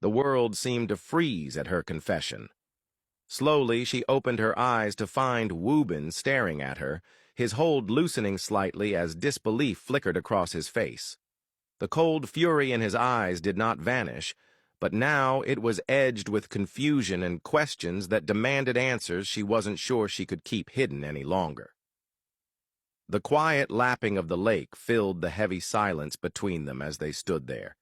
The world seemed to freeze at her confession. Slowly, she opened her eyes to find Woobin staring at her, his hold loosening slightly as disbelief flickered across his face. The cold fury in his eyes did not vanish, but now it was edged with confusion and questions that demanded answers she wasn't sure she could keep hidden any longer. The quiet lapping of the lake filled the heavy silence between them as they stood there.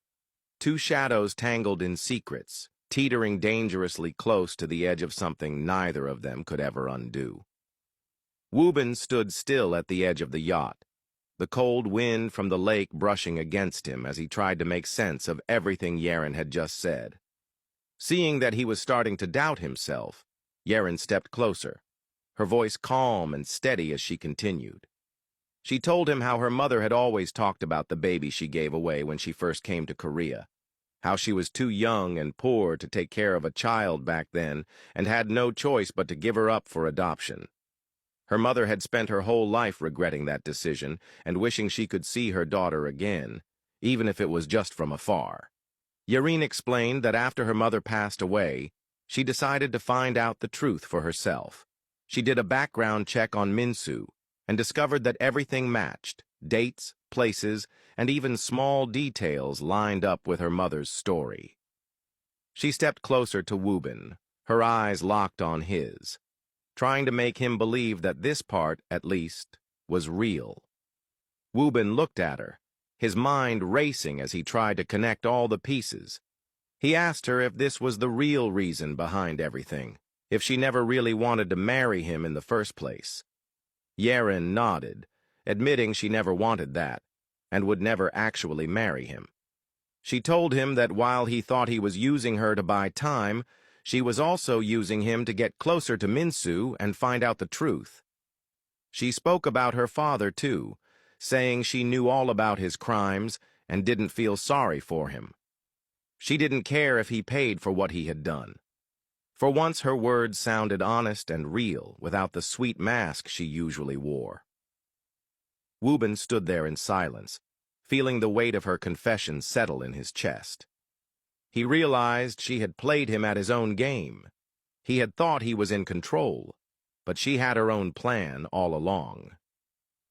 Two shadows tangled in secrets, teetering dangerously close to the edge of something neither of them could ever undo. Woobin stood still at the edge of the yacht, the cold wind from the lake brushing against him as he tried to make sense of everything Yaren had just said. Seeing that he was starting to doubt himself, Yaren stepped closer, her voice calm and steady as she continued. She told him how her mother had always talked about the baby she gave away when she first came to Korea, how she was too young and poor to take care of a child back then and had no choice but to give her up for adoption. Her mother had spent her whole life regretting that decision and wishing she could see her daughter again, even if it was just from afar. Yaren explained that after her mother passed away, she decided to find out the truth for herself. She did a background check on Minsu and discovered that everything matched: dates, places, and even small details lined up with her mother's story. She stepped closer to Woobin, her eyes locked on his, trying to make him believe that this part, at least, was real. Woobin looked at her, his mind racing as he tried to connect all the pieces. He asked her if this was the real reason behind everything, if she never really wanted to marry him in the first place. Yaren nodded, admitting she never wanted that, and would never actually marry him. She told him that while he thought he was using her to buy time, she was also using him to get closer to Minsu and find out the truth. She spoke about her father, too, saying she knew all about his crimes and didn't feel sorry for him. She didn't care if he paid for what he had done. For once, her words sounded honest and real, without the sweet mask she usually wore. Woobin stood there in silence, feeling the weight of her confession settle in his chest. He realized she had played him at his own game. He had thought he was in control, but she had her own plan all along.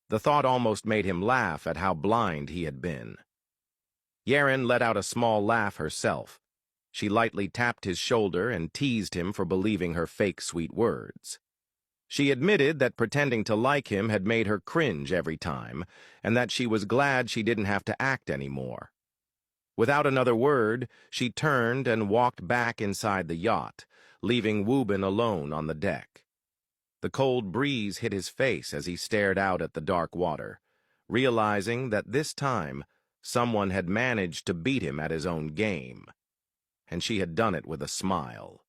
The thought almost made him laugh at how blind he had been. Yaren let out a small laugh herself. She lightly tapped his shoulder and teased him for believing her fake sweet words. She admitted that pretending to like him had made her cringe every time, and that she was glad she didn't have to act anymore. Without another word, she turned and walked back inside the yacht, leaving Woobin alone on the deck. The cold breeze hit his face as he stared out at the dark water, realizing that this time someone had managed to beat him at his own game. And she had done it with a smile.